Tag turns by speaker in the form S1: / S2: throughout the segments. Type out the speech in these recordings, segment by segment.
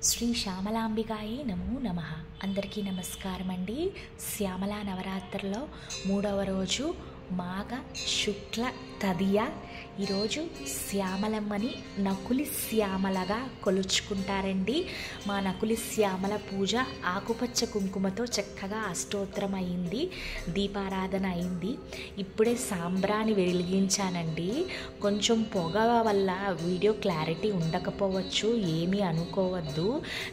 S1: శ్రీ శ్యామలాంబికాయే నమో నమః. అందరికీ నమస్కారం అండి. శ్యామలా నవరాత్రుల్లో 3వ రోజు మాఘ శుక్ల తదియ. ఈరోజు శ్యామలమ్మని నకులి శ్యామలగా కొలుచుకుంటారండి. మా నకులి శ్యామల పూజ ఆకుపచ్చ కుంకుమతో చక్కగా అష్టోత్తరం అయింది, దీపారాధన అయింది. ఇప్పుడే సాంబ్రాణి వెలిగించానండి. కొంచెం పొగ వల్ల వీడియో క్లారిటీ ఉండకపోవచ్చు, ఏమీ అనుకోవద్దు.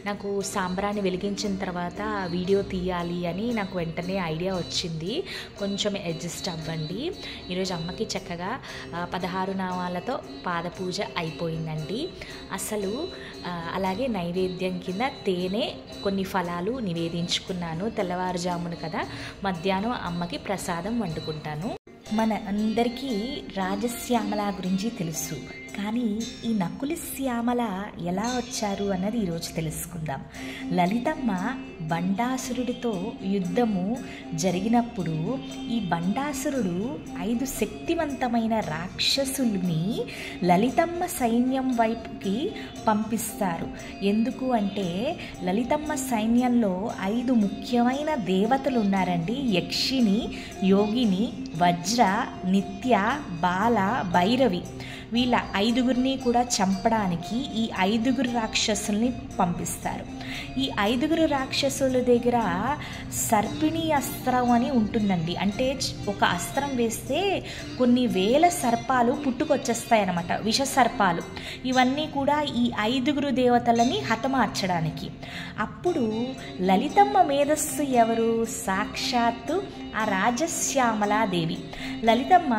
S1: నాకు సాంబ్రాణి వెలిగించిన తర్వాత వీడియో తీయాలి అని నాకు వెంటనే ఐడియా వచ్చింది. కొంచెం అడ్జస్ట్ అవ్వండి. ఈరోజు అమ్మకి చక్కగా 16 నామాలతో పాదపూజ అయిపోయిందండి. అసలు అలాగే నైవేద్యం కింద తేనె, కొన్ని ఫలాలు నివేదించుకున్నాను. తెల్లవారుజామున కదా, మధ్యాహ్నం అమ్మకి ప్రసాదం వండుకుంటాను. మన అందరికీ రాజశ్యామల గురించి తెలుసు, కానీ ఈ నకులి శ్యామల ఎలా వచ్చారు అన్నది ఈరోజు తెలుసుకుందాం. లలితమ్మ బండాసురుడితో యుద్ధము జరిగినప్పుడు ఈ బండాసురుడు 5 శక్తివంతమైన రాక్షసుల్ని లలితమ్మ సైన్యం వైపుకి పంపిస్తారు. ఎందుకు అంటే లలితమ్మ సైన్యంలో 5 ముఖ్యమైన దేవతలు ఉన్నారండి. యక్షిని, యోగిని, వజ్ర, నిత్య, బాల, భైరవి. వీళ్ళ 5గురిని కూడా చంపడానికి ఈ 5గురు రాక్షసుల్ని పంపిస్తారు. ఈ 5గురు రాక్షసుల దగ్గర సర్పిణి అస్త్రం అని ఉంటుందండి. అంటే ఒక అస్త్రం వేస్తే కొన్ని వేల సర్పాలు పుట్టుకొచ్చేస్తాయన్నమాట, విష సర్పాలు. ఇవన్నీ కూడా ఈ 5గురు దేవతలని హతమార్చడానికి. అప్పుడు లలితమ్మ మేధస్సు ఎవరు? సాక్షాత్తు ఆ రాజశ్యామలాదేవి. లలితమ్మ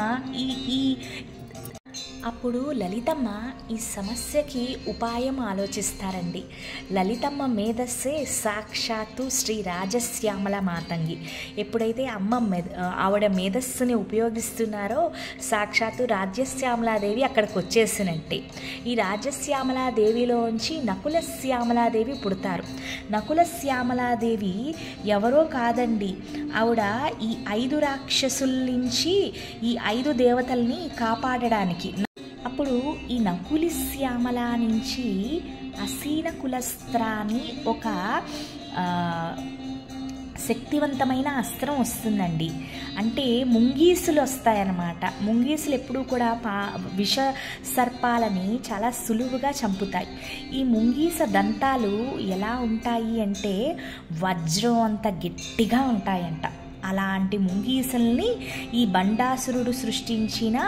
S1: అప్పుడు లలితమ్మ ఈ సమస్యకి ఉపాయం ఆలోచిస్తారండి. లలితమ్మ మేధస్సే సాక్షాత్తు శ్రీ రాజశ్యామల మాతంగి. ఎప్పుడైతే ఆవిడ మేధస్సుని ఉపయోగిస్తున్నారో సాక్షాత్తు రాజశ్యామలాదేవి అక్కడికి వచ్చేసినట్టే. ఈ రాజశ్యామలాదేవిలోంచి నకుల శ్యామలాదేవి పుడతారు. నకుల శ్యామలాదేవి ఎవరో కాదండి, ఆవిడ ఈ 5 రాక్షసుల నుంచి ఈ 5 దేవతల్ని కాపాడడానికి. అప్పుడు ఈ నకులి శ్యామల నుంచి అసీన కులస్త్రాన్ని ఒక శక్తివంతమైన అస్త్రం వస్తుందండి. అంటే ముంగీసులు వస్తాయన్నమాట. ముంగీసులు ఎప్పుడూ కూడా విష సర్పాలని చాలా సులువుగా చంపుతాయి. ఈ ముంగీస దంతాలు ఎలా ఉంటాయి అంటే వజ్రం అంత గట్టిగా ఉంటాయంట. అలాంటి ముంగీసల్ని ఈ బండాసురుడు సృష్టించిన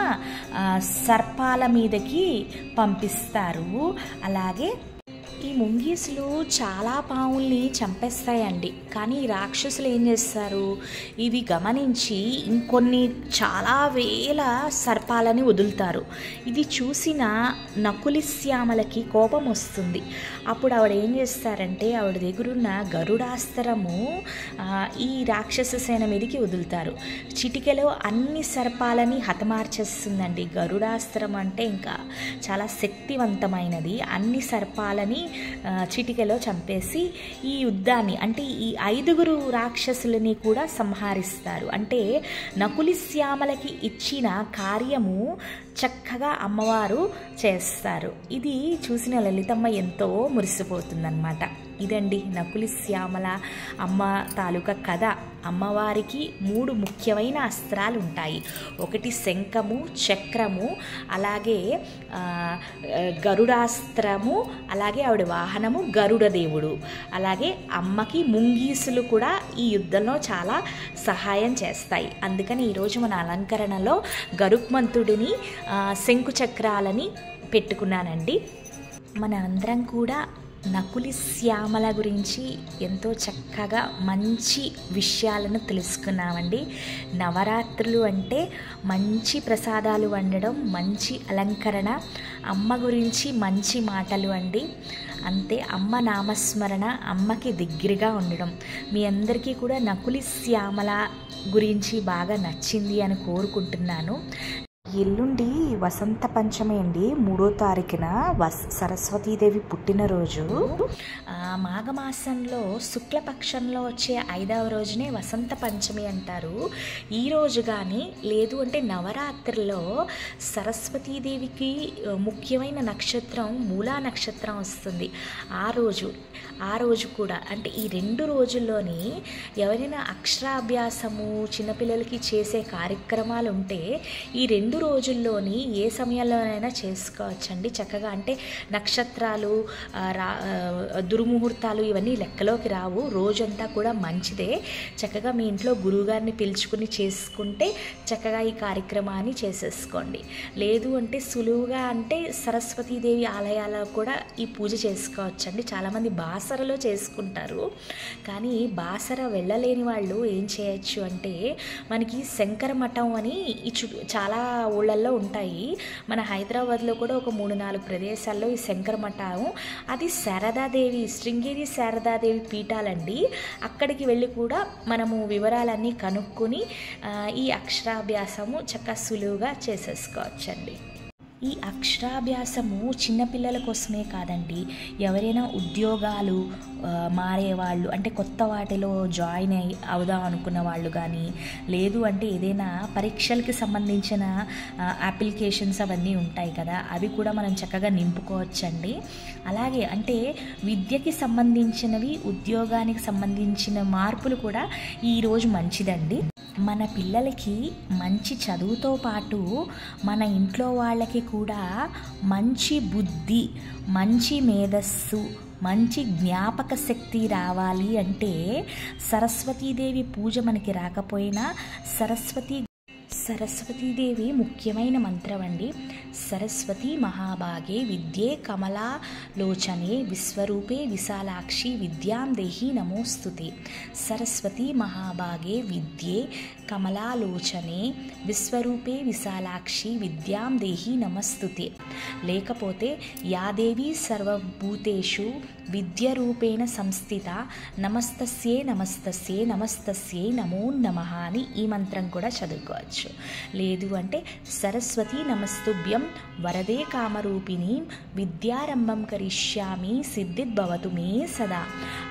S1: సర్పాల మీదకి పంపిస్తారు. అలాగే ఈ ముంగీసులు చాలా పావుల్ని చంపేస్తాయండి. కానీ ఈ రాక్షసులు ఏం చేస్తారు, ఇవి గమనించి ఇంకొన్ని చాలా వేల సర్పాలని వదులుతారు. ఇది చూసిన నకులి శ్యామలకి కోపం వస్తుంది. అప్పుడు ఆవిడ ఏం చేస్తారంటే ఆవిడ దగ్గరున్న గరుడాస్త్రము ఈ రాక్షస సేన మీదకి వదులుతారు. చిటికెలో అన్ని సర్పాలని హతమార్చేస్తుందండి. గరుడాస్త్రం అంటే ఇంకా చాలా శక్తివంతమైనది. అన్ని సర్పాలని చిటికెలో చంపేసి ఈ యుద్ధాన్ని, అంటే ఈ 5గురు రాక్షసులని కూడా సంహరిస్తారు. అంటే నకులి శ్యామలకి ఇచ్చిన కార్యము చక్కగా అమ్మవారు చేస్తారు. ఇది చూసిన లలితమ్మ ఎంతో మురిసిపోతుందన్నమాట. ఇదండి నకులి శ్యామల అమ్మ తాలూకా కథ. అమ్మవారికి 3 ముఖ్యమైన అస్త్రాలు ఉంటాయి. ఒకటి శంఖము, చక్రము, అలాగే గరుడాస్త్రము, అలాగే ఆవిడ వాహనము గరుడ దేవుడు. అలాగే అమ్మకి ముంగీసులు కూడా ఈ యుద్ధంలో చాలా సహాయం చేస్తాయి. అందుకని ఈరోజు మన అలంకరణలో గరుత్మంతుడిని, శంకు చక్రాలని పెట్టుకున్నానండి. మన అందరం కూడా నకులి శ్యామల గురించి ఎంతో చక్కగా మంచి విషయాలను తెలుసుకున్నామండి. నవరాత్రులు అంటే మంచి ప్రసాదాలు వండడం, మంచి అలంకరణ, అమ్మ గురించి మంచి మాటలు అండి. అంతే, అమ్మ నామస్మరణ, అమ్మకి దగ్గరగా ఉండడం. మీ అందరికీ కూడా నకులి శ్యామల గురించి బాగా నచ్చింది అని కోరుకుంటున్నాను. ఎల్లుండి వసంత పంచమి అండి, 3వ తారీఖున సరస్వతీదేవి పుట్టినరోజు. మాఘమాసంలో శుక్లపక్షంలో వచ్చే 5వ రోజునే వసంత పంచమి అంటారు. ఈ రోజు కానీ లేదు అంటే నవరాత్రిలో సరస్వతీదేవికి ముఖ్యమైన నక్షత్రం మూలా నక్షత్రం వస్తుంది. ఆ రోజు కూడా అంటే ఈ 2 రోజుల్లోని ఎవరైనా అక్షరాభ్యాసము చిన్నపిల్లలకి చేసే కార్యక్రమాలు ఉంటే ఈ 2 రోజుల్లోని ఏ సమయంలోనైనా చేసుకోవచ్చండి చక్కగా. అంటే నక్షత్రాలు దుర్ముహూర్తాలు ఇవన్నీ లెక్కలోకి రావు. రోజంతా కూడా మంచిదే. చక్కగా మీ ఇంట్లో గురువుగారిని పిలుచుకుని చేసుకుంటే చక్కగా ఈ కార్యక్రమాన్ని చేసేసుకోండి. లేదు అంటే సులువుగా అంటే సరస్వతీదేవి ఆలయాల్లో కూడా ఈ పూజ చేసుకోవచ్చండి. చాలామంది బాసరలో చేసుకుంటారు. కానీ బాసర వెళ్ళలేని వాళ్ళు ఏం చేయొచ్చు అంటే మనకి శంకర మఠం అని చాలా ఊళ్ళల్లో ఉంటాయి. మన హైదరాబాద్లో కూడా ఒక 3-4 ప్రదేశాల్లో ఈ శంకర మఠం, అది శారదాదేవి శృంగేరి శారదాదేవి పీఠాలండి. అక్కడికి వెళ్ళి కూడా మనము వివరాలన్నీ కనుక్కొని ఈ అక్షరాభ్యాసము చక్కగా సులువుగా చేసేసుకోవచ్చండి. ఈ అక్షరాభ్యాసము చిన్నపిల్లల కోసమే కాదండి, ఎవరైనా ఉద్యోగాలు మారేవాళ్ళు అంటే కొత్త వాటిలో జాయిన్ అవుదాం అనుకున్న వాళ్ళు కానీ, లేదు అంటే ఏదైనా పరీక్షలకి సంబంధించిన అప్లికేషన్స్ అవన్నీ ఉంటాయి కదా, అవి కూడా మనం చక్కగా నింపుకోవచ్చండి. అలాగే అంటే విద్యకి సంబంధించినవి, ఉద్యోగానికి సంబంధించిన మార్పులు కూడా ఈరోజు మంచిదండి. మన పిల్లలకి మంచి చదువుతో పాటు మన ఇంట్లో వాళ్ళకి కూడా మంచి బుద్ధి, మంచి మేధస్సు, మంచి జ్ఞాపక శక్తి రావాలి అంటే సరస్వతీదేవి పూజ మనకి రాకపోయినా సరస్వతీదేవి ముఖ్యమైన మంత్రం అండి. సరస్వతి మహాభాగే విద్యే కమలాలోచనే విశ్వరూపే విశాలాక్షి విద్యాం దేహి నమోస్తుతే. సరస్వతి మహాభాగే విద్యే కమలాలోచనే విశ్వరూపే విశాలాక్షి విద్యాం దేహి నమస్తుతే. లేకపోతే యాదేవి సర్వభూతేషు విద్యరూపేణ సంస్థిత నమస్తస్యే నమస్తస్యే నమస్తస్యే నమో నమః అని ఈ మంత్రం కూడా చదువుకోవచ్చు. లేదు అంటే సరస్వతి నమస్తుభ్యం వరదే కామరూపిణి విద్యారంభం కరిష్యామి సిద్ధిద్భవతు మే సదా.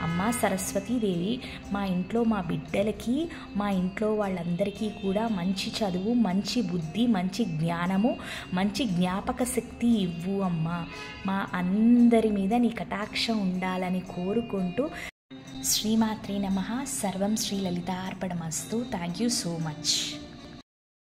S1: అమ్మ సరస్వతీదేవి మా ఇంట్లో మా బిడ్డలకి, మా ఇంట్లో వాళ్ళందరికీ కూడా మంచి చదువు, మంచి బుద్ధి, మంచి జ్ఞానము, మంచి జ్ఞాపక శక్తి ఇవ్వు అమ్మా. మా అందరి మీద నీ కటాక్షం ఉండాలని కోరుకుంటూ శ్రీమాత్రే నమః. సర్వం శ్రీ లలితార్పణమస్తు. Thank you so much.